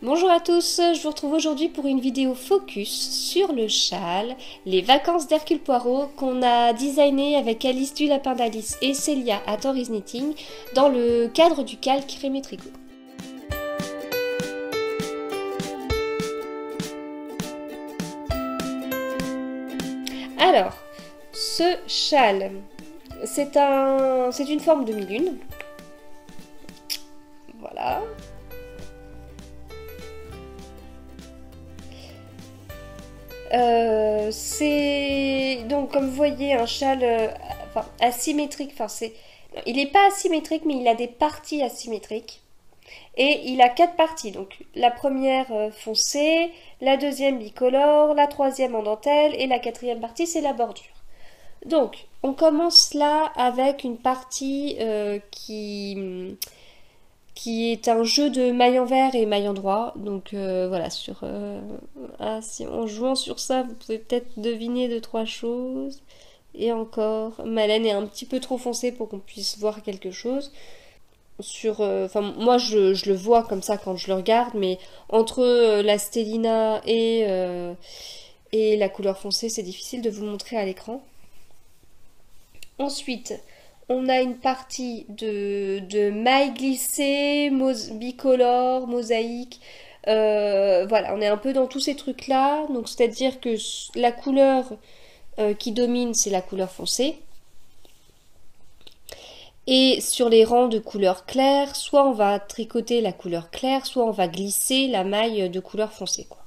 Bonjour à tous, je vous retrouve aujourd'hui pour une vidéo focus sur le châle, les vacances d'Hercule Poirot qu'on a designé avec Alice du Lapin d'Alice et Célia à Tories Knitting dans le cadre du calque Rémy Tricot. Alors, ce châle, c'est une forme demi-lune. Voilà. C'est donc, comme vous voyez, un châle asymétrique. Il n'est pas asymétrique, mais il a des parties asymétriques. Et il a 4 parties. Donc la première foncée, la deuxième bicolore, la troisième en dentelle et la quatrième partie c'est la bordure. Donc on commence là avec une partie qui est un jeu de maille envers et maille endroit. Donc voilà, en jouant sur ça, vous pouvez peut-être deviner 2-3 choses. Et encore, ma laine est un petit peu trop foncée pour qu'on puisse voir quelque chose. Moi je le vois comme ça quand je le regarde, mais entre la Stellina et la couleur foncée, c'est difficile de vous le montrer à l'écran. Ensuite, on a une partie de mailles glissées, bicolore, mosaïque. Voilà, on est un peu dans tous ces trucs-là. Donc, c'est-à-dire que la couleur qui domine, c'est la couleur foncée. Et sur les rangs de couleur claire, soit on va tricoter la couleur claire, soit on va glisser la maille de couleur foncée, quoi.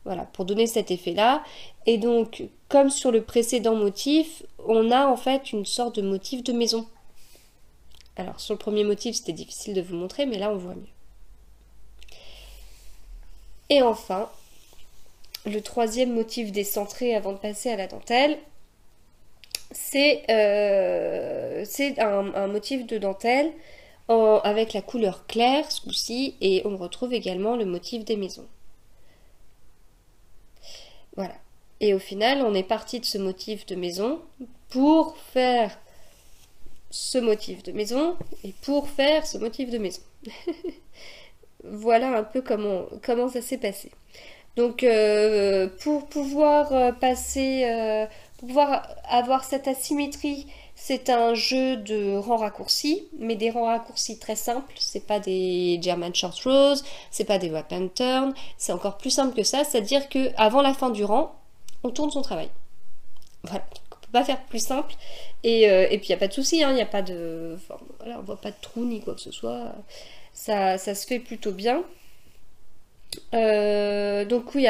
Voilà, pour donner cet effet-là. Et donc, comme sur le précédent motif, on a en fait une sorte de motif de maison. Alors, sur le premier motif, c'était difficile de vous montrer, mais là, on voit mieux. Et enfin, le troisième motif décentré avant de passer à la dentelle, c'est un motif de dentelle avec la couleur claire ce coup-ci, et on retrouve également le motif des maisons. Voilà. Et au final, on est parti de ce motif de maison pour faire ce motif de maison et pour faire ce motif de maison. Voilà un peu comment ça s'est passé. Donc pour pouvoir pour pouvoir avoir cette asymétrie, c'est un jeu de rangs raccourcis, mais des rangs raccourcis très simples. C'est pas des German Short Rows, c'est pas des Wrap and Turn, c'est encore plus simple que ça, c'est-à-dire que avant la fin du rang, on tourne son travail. Voilà, on peut pas faire plus simple. Et puis il n'y a pas de souci, hein, y a pas de, voilà, on voit pas de trou ni quoi que ce soit. Ça se fait plutôt bien. Donc oui,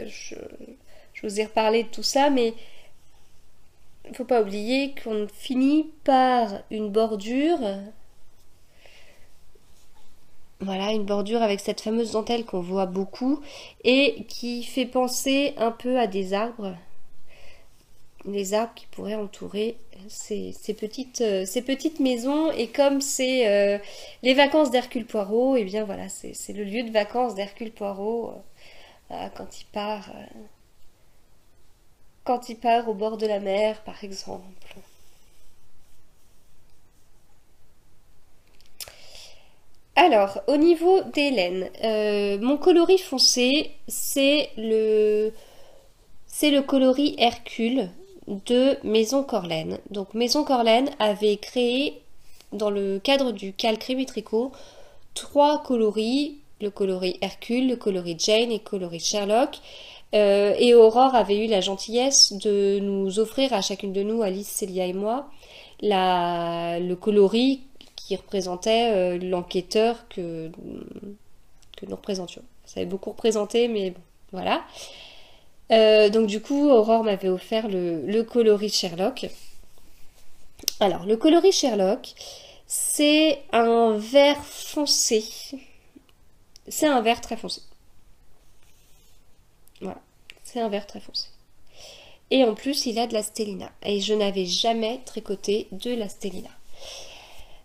je vous ai reparlé de tout ça, mais il ne faut pas oublier qu'on finit par une bordure. Voilà, une bordure avec cette fameuse dentelle qu'on voit beaucoup et qui fait penser un peu à des arbres. Les arbres qui pourraient entourer ces petites maisons. Et comme c'est les vacances d'Hercule Poirot, et bien voilà, c'est le lieu de vacances d'Hercule Poirot quand il part au bord de la mer, par exemple. Alors, au niveau des laines, mon coloris foncé, c'est le coloris Hercule de Maison Corlaine. Donc Maison Corlaine avait créé, dans le cadre du calque Rémy Tricot, 3 coloris, le coloris Hercule, le coloris Jane et le coloris Sherlock. Et Aurore avait eu la gentillesse de nous offrir à chacune de nous, Alice, Célia et moi, le coloris qui représentait l'enquêteur que nous représentions. Ça avait beaucoup représenté, mais bon, voilà. Donc du coup, Aurore m'avait offert le coloris Sherlock. Alors, le coloris Sherlock, c'est un vert foncé. C'est un vert très foncé. Voilà, c'est un vert très foncé. Et en plus, il a de la stellina. Et je n'avais jamais tricoté de la stellina.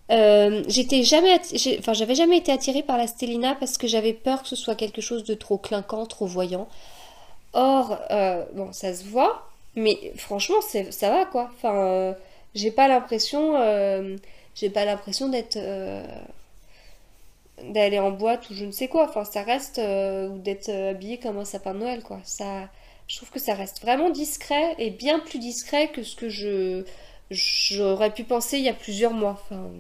J'avais jamais été attirée par la stellina parce que j'avais peur que ce soit quelque chose de trop clinquant, trop voyant. Or, bon, ça se voit, mais franchement, ça va quoi. Enfin, j'ai pas l'impression d'être d'aller en boîte ou je ne sais quoi. Enfin, ça reste ou d'être habillé comme un sapin de Noël, quoi. Ça, je trouve que ça reste vraiment discret et bien plus discret que ce que j'aurais pu penser il y a plusieurs mois. Enfin,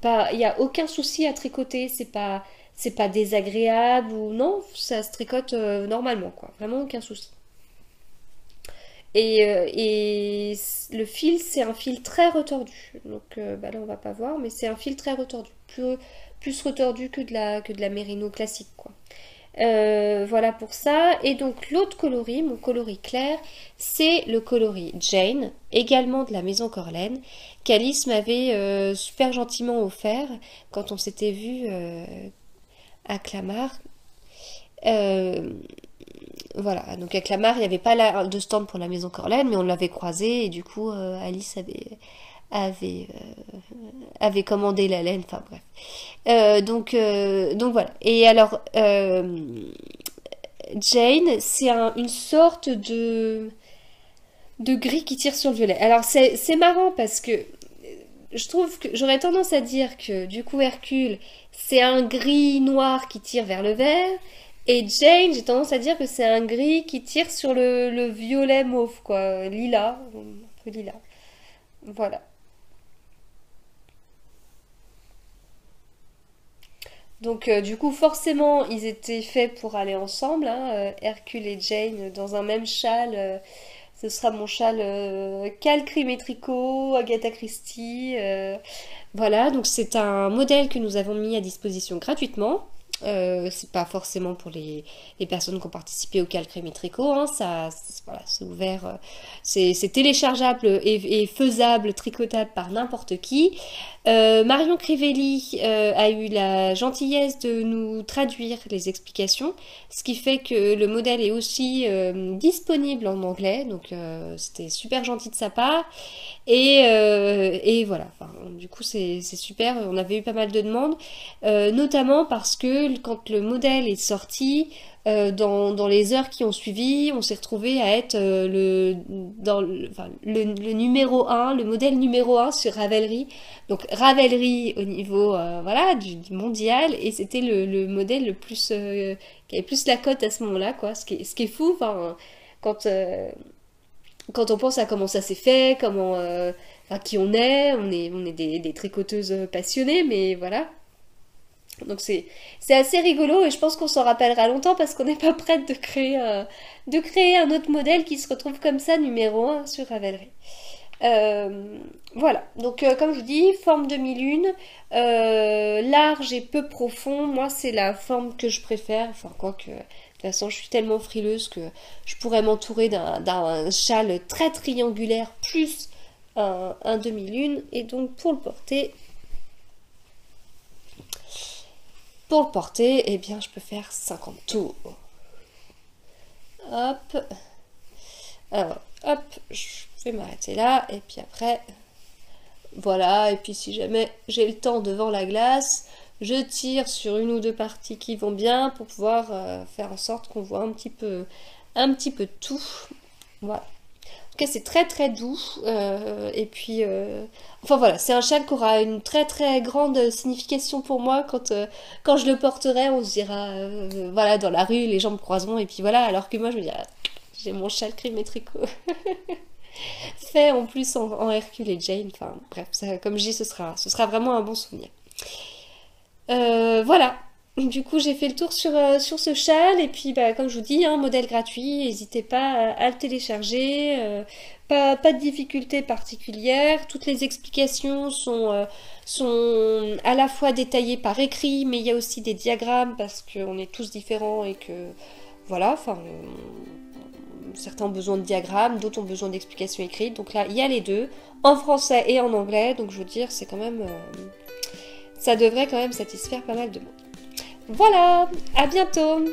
pas, il y a aucun souci à tricoter. C'est pas désagréable ou non. Ça se tricote normalement, quoi. Vraiment aucun souci. Le fil, c'est un fil très retordu. Donc bah là, on va pas voir, mais c'est un fil très retordu. Plus retordu que de la mérino classique, quoi. Voilà pour ça. Et donc l'autre coloris, mon coloris clair, c'est le coloris Jane, également de la maison Corlaine, qu'Alice m'avait super gentiment offert quand on s'était vu à Clamart. Euh, voilà, donc à Clamart, il n'y avait pas de stand pour la maison Corlaine, mais on l'avait croisé et du coup, Alice avait, avait commandé la laine, enfin bref. Donc voilà. Et alors, Jane, c'est une sorte de gris qui tire sur le violet. Alors c'est marrant parce que je trouve que j'aurais tendance à dire que du coup Hercule, c'est un gris noir qui tire vers le vert. Et Jane, j'ai tendance à dire que c'est un gris qui tire sur le violet mauve, quoi. Lilas, un peu lilas. Voilà. Donc du coup forcément ils étaient faits pour aller ensemble, hein, Hercule et Jane dans un même châle. Ce sera mon châle Calcrim et Tricot, Agatha Christie. Voilà, donc c'est un modèle que nous avons mis à disposition gratuitement. C'est pas forcément pour les personnes qui ont participé au Calcrim et Tricot, hein, voilà, c'est ouvert, c'est téléchargeable et faisable, tricotable par n'importe qui. Marion Crivelli a eu la gentillesse de nous traduire les explications, ce qui fait que le modèle est aussi disponible en anglais, donc c'était super gentil de sa part. Et voilà, enfin, du coup c'est super, on avait eu pas mal de demandes, notamment parce que quand le modèle est sorti, dans les heures qui ont suivi, on s'est retrouvé à être enfin, le numéro un, le modèle numéro un sur Ravelry. Donc Ravelry au niveau voilà, du mondial, et c'était le modèle le plus qui avait plus la cote à ce moment-là, quoi. Ce qui est fou, enfin, quand, euh, quand on pense à comment ça s'est fait, enfin, qui on est des tricoteuses passionnées, mais voilà. Donc c'est assez rigolo et je pense qu'on s'en rappellera longtemps parce qu'on n'est pas prête de créer un autre modèle qui se retrouve comme ça numéro un sur Ravelry. Voilà, donc comme je vous dis, forme demi-lune, large et peu profond, moi c'est la forme que je préfère, enfin quoique, de toute façon je suis tellement frileuse que je pourrais m'entourer d'un châle très triangulaire plus un demi-lune, et donc pour le porter, eh bien je peux faire 50 tours. Hop, alors hop, je vais m'arrêter là, et puis après... Voilà, et puis si jamais j'ai le temps devant la glace, je tire sur une ou deux parties qui vont bien pour pouvoir faire en sorte qu'on voit un petit peu de tout. Voilà. En tout cas, c'est très très doux. Et puis, enfin voilà, c'est un châle qui aura une très très grande signification pour moi quand je le porterai. On se dira, voilà, dans la rue, les gens me croiseront, et puis voilà. Alors que moi, je me dirais, j'ai mon châle Crime et Tricot. Fait en plus en Hercule et Jane, enfin bref, ça, comme je dis, ce sera vraiment un bon souvenir. Voilà, du coup j'ai fait le tour sur ce châle, et puis bah, comme je vous dis, un modèle gratuit, n'hésitez pas à le télécharger, pas de difficulté particulière, toutes les explications sont à la fois détaillées par écrit, mais il y a aussi des diagrammes parce qu'on est tous différents et que voilà, enfin certains ont besoin de diagrammes, d'autres ont besoin d'explications écrites. Donc là, il y a les deux, en français et en anglais. Donc je veux dire, c'est quand même... ça devrait quand même satisfaire pas mal de monde. Voilà, à bientôt!